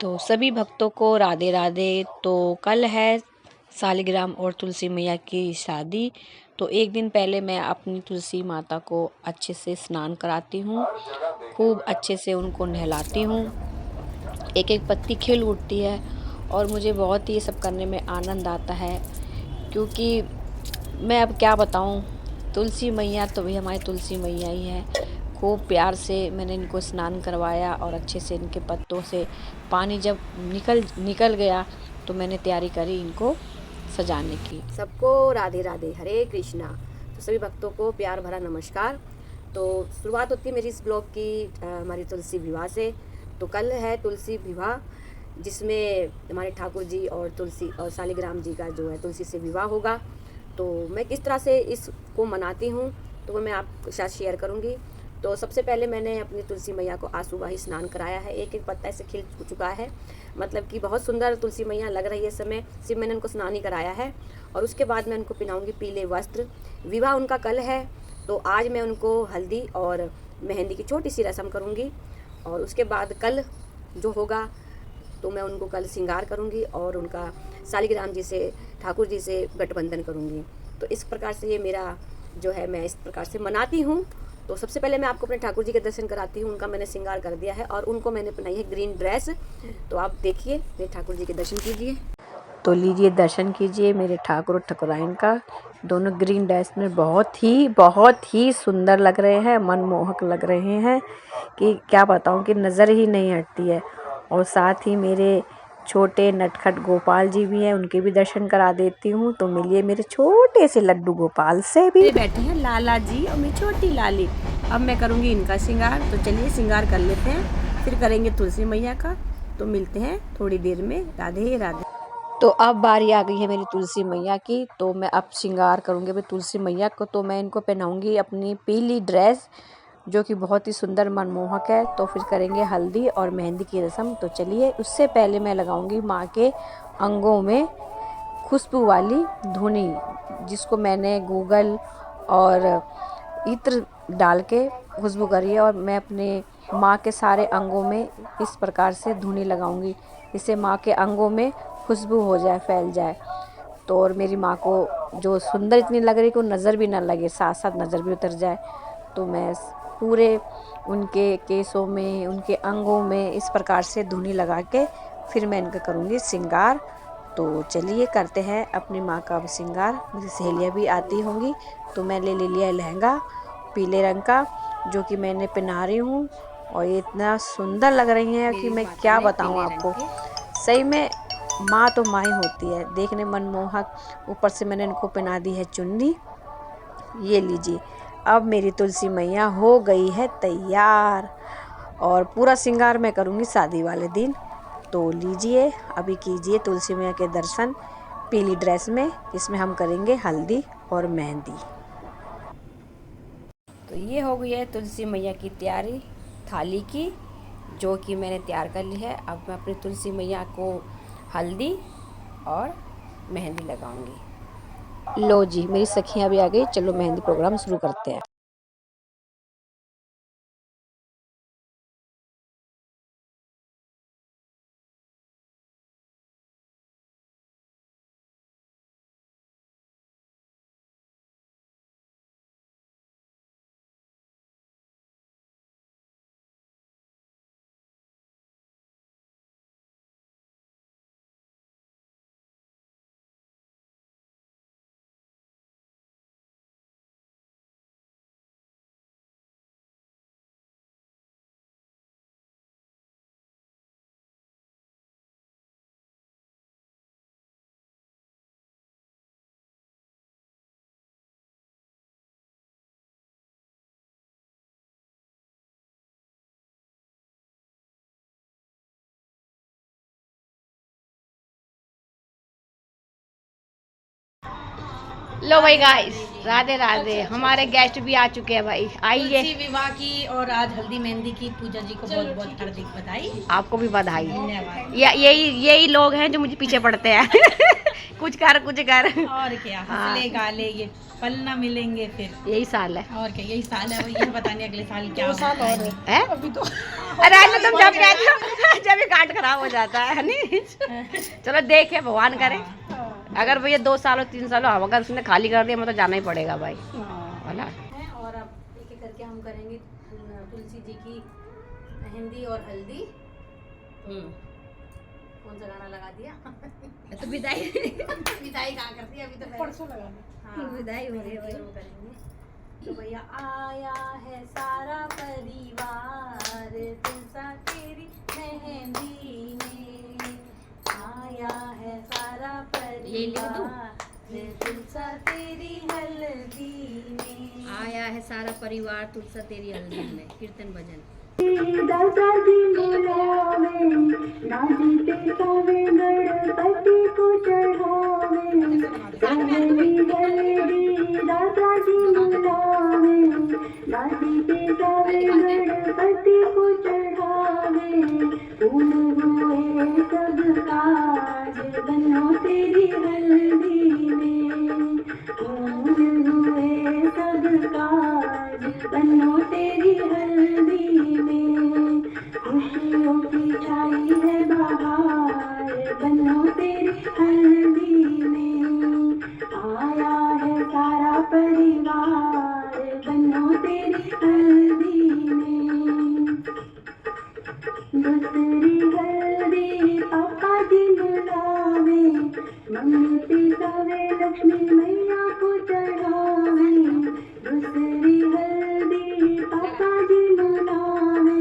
तो सभी भक्तों को राधे राधे। तो कल है सालिग्राम और तुलसी मैया की शादी। तो एक दिन पहले मैं अपनी तुलसी माता को अच्छे से स्नान कराती हूँ, खूब अच्छे से उनको नहलाती हूँ। एक एक पत्ती खिल उठती है और मुझे बहुत ही ये सब करने में आनंद आता है, क्योंकि मैं अब क्या बताऊँ, तुलसी मैया तो भी हमारी तुलसी मैया ही है। खूब प्यार से मैंने इनको स्नान करवाया और अच्छे से इनके पत्तों से पानी जब निकल निकल गया तो मैंने तैयारी करी इनको सजाने की। सबको राधे राधे, हरे कृष्णा। तो सभी भक्तों को प्यार भरा नमस्कार। तो शुरुआत होती है मेरी इस ब्लॉग की हमारी तुलसी विवाह से। तो कल है तुलसी विवाह, जिसमें हमारे ठाकुर जी और तुलसी और सालिग्राम जी का जो है तुलसी से विवाह होगा। तो मैं किस तरह से इसको मनाती हूँ तो वो मैं आपके साथ शेयर करूँगी। तो सबसे पहले मैंने अपनी तुलसी मैया को आशुवाही स्नान कराया है। एक एक पत्ता ऐसे खिल चुका है, मतलब कि बहुत सुंदर तुलसी मैया लग रही है इस समय। सिर्फ मैंने उनको स्नान ही कराया है और उसके बाद मैं उनको पहनाऊँगी पीले वस्त्र। विवाह उनका कल है, तो आज मैं उनको हल्दी और मेहंदी की छोटी सी रस्म करूँगी और उसके बाद कल जो होगा तो मैं उनको कल श्रृंगार करूँगी और उनका सालिग्राम जी से, ठाकुर जी से गठबंधन करूँगी। तो इस प्रकार से ये मेरा जो है मैं इस प्रकार से मनाती हूँ। तो सबसे पहले मैं आपको अपने ठाकुर जी के दर्शन कराती हूँ। उनका मैंने श्रृंगार कर दिया है और उनको मैंने पहनाई है ग्रीन ड्रेस। तो आप देखिए, मेरे ठाकुर जी के दर्शन कीजिए। तो लीजिए दर्शन कीजिए मेरे ठाकुर और ठाकुराइन का। दोनों ग्रीन ड्रेस में बहुत ही सुंदर लग रहे हैं, मनमोहक लग रहे हैं कि क्या बताऊं कि नज़र ही नहीं हटती है। और साथ ही मेरे छोटे नटखट गोपाल जी भी हैं, उनके भी दर्शन करा देती हूँ। तो मिलिए मेरे छोटे से लड्डू गोपाल से भी। बैठे हैं लाला जी और मेरी छोटी लाली। अब मैं करूँगी इनका श्रृंगार। तो चलिए श्रृंगार कर लेते हैं, फिर करेंगे तुलसी मैया का। तो मिलते हैं थोड़ी देर में। राधे राधे। तो अब बारी आ गई है मेरी तुलसी मैया की। तो मैं अब श्रृंगार करूँगी अपनी तुलसी मैया को। तो मैं इनको पहनाऊँगी अपनी पीली ड्रेस, जो कि बहुत ही सुंदर मनमोहक है। तो फिर करेंगे हल्दी और मेहंदी की रस्म। तो चलिए, उससे पहले मैं लगाऊंगी माँ के अंगों में खुशबू वाली धुनी, जिसको मैंने गूगल और इत्र डाल के खुशबू करी है। और मैं अपने माँ के सारे अंगों में इस प्रकार से धुनी लगाऊंगी, इससे माँ के अंगों में खुशबू हो जाए, फैल जाए। तो और मेरी माँ को जो सुंदर इतनी लग रही कि वो नज़र भी ना लगे, साथ साथ नज़र भी उतर जाए। तो मैं पूरे उनके केसों में, उनके अंगों में इस प्रकार से धुनी लगा के फिर मैं इनका करूँगी श्रृंगार। तो चलिए करते हैं अपनी माँ का अब श्रृंगार। मेरी सहेलियाँ भी आती होंगी। तो मैं ले लिया लहंगा पीले रंग का, जो कि मैंने पहना रही हूँ। और ये इतना सुंदर लग रही हैं कि मैं क्या बताऊँ आपको। सही में माँ तो माँ ही होती है, देखने मनमोहक। ऊपर से मैंने इनको पहना दी है चुन्नी। ये लीजिए, अब मेरी तुलसी मैया हो गई है तैयार। और पूरा श्रृंगार मैं करूँगी शादी वाले दिन। तो लीजिए, अभी कीजिए तुलसी मैया के दर्शन पीली ड्रेस में, जिसमें हम करेंगे हल्दी और मेहंदी। तो ये हो गई है तुलसी मैया की तैयारी थाली की, जो कि मैंने तैयार कर ली है। अब मैं अपनी तुलसी मैया को हल्दी और मेहंदी लगाऊंगी। लो जी, मेरी सखियाँ भी आ गई। चलो मेहंदी प्रोग्राम शुरू करते हैं। लो भाई गाइस, राधे राधे। हमारे गेस्ट भी आ चुके हैं भाई, आइए। तुलसी विवाह की और आज हल्दी मेहंदी की पूजा जी को बहुत बहुत हार्दिक बधाई। आपको भी बधाई। धन्यवाद। यही लोग हैं जो मुझे पीछे पड़ते हैं कुछ कर और क्या, हाँ। हंसले गाले ये पल ना मिलेंगे फिर। यही साल है और क्या, यही साल है, ये पता नहीं अगले साल क्या होगा। है अभी तो। अरे तुम जब कहते हो जब ही काट खराब हो जाता है नहीं। चलो देखे, भगवान करे। अगर भैया 2 साल और 3 साल अगर उसने खाली कर दिया, मतलब जाना ही पड़ेगा भाई, है ना। और अब एक एक करके हम करेंगे तुलसी जी की मेहंदी और हल्दी। कौन सा गाना लगा दिया? तो विदाई कहाँ करती है अभी तो परसों लगा दी। हाँ, विदाई हो रही है भाई। करेंगे। तो भैया आया है सारा परिवार तुलसा तेरी मेहंदी में, आया है सारा परिवार तुलसा तेरी हल्दी में, आया है सारा परिवार तुलसा तेरी हल्दी में। कीर्तन भजन। दादाजी बुलावे, दादी पिसावे, गणपति को चढ़ावे, सहेली हल्दी दादाजी बुलावे, दादी पिसावे, गणपति को चढ़ावे, फूल हुए सब काज बनो तेरी हल्दी में, फूल हुए सब काज बनो तेरी हल्दी में, खुशियों की छाई है बहार बनो तेरी हल्दी में, आया है सारा परिवार बनो तेरी हल्दी में, दूसरी हल्दी पापा जी बुलावे, मम्मी पिसावे, लक्ष्मी मैया को चढ़ावे, दूसरी हल्दी पापा जी बुलावे,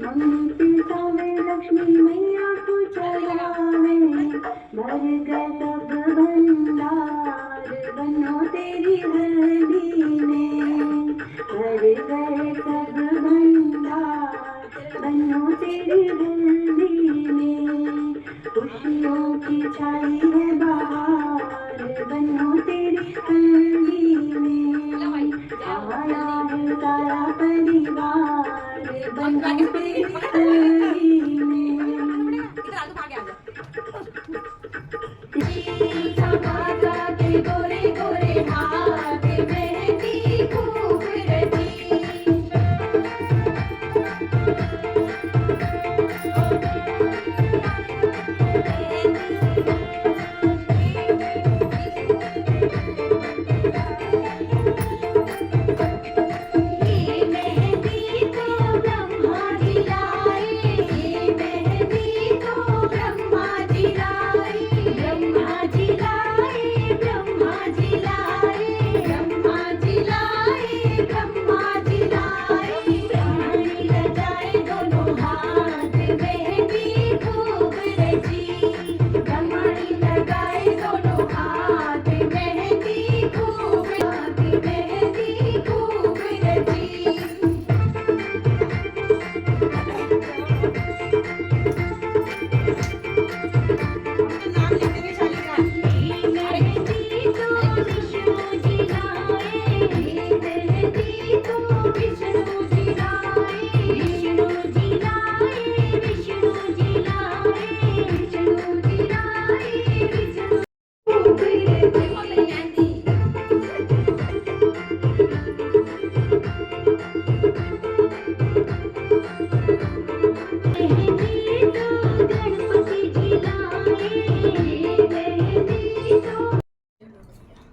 मम्मी पिसावे, लक्ष्मी मैया को चढ़ावे, भर गए सब भंडार बनो तेरी हल्दी में, भर गए सब भंडार बनो तेरी हल्दी में, खुशियों की छाई है बहार बनो तेरी हल्दी में, आया है सारा परिवार बनो तेरी हल्दी में। माता के गोरे गोरे हाथ मेहंदी खूब रची,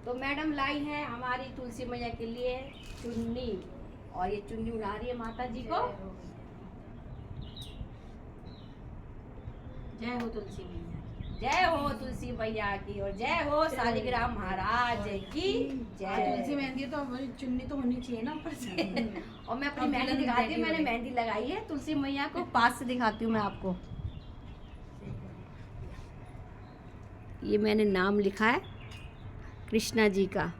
तो मैडम लाई है हमारी तुलसी मैया के लिए चुन्नी, और ये चुन्नी उड़ा रही है माता जी को। जय हो तुलसी मैया, जय हो तुलसी मैया की, और जय हो शालिग्राम महाराज की जय। तुलसी मेहंदी तो हमारी चुन्नी तो होनी चाहिए ना ऊपर से। और मैं अपनी मेहंदी दिखाती हूँ, मैंने मेहंदी लगाई है तुलसी मैया को, पास से दिखाती हूँ मैं आपको। ये मैंने नाम लिखा है कृष्णा जी का,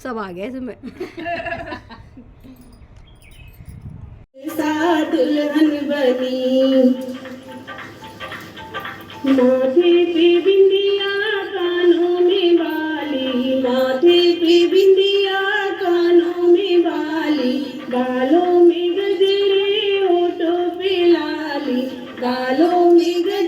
सब आ गया इसमें। दुल्हन बनी, माथे पे बिंदिया, कानों में बाली, तालों में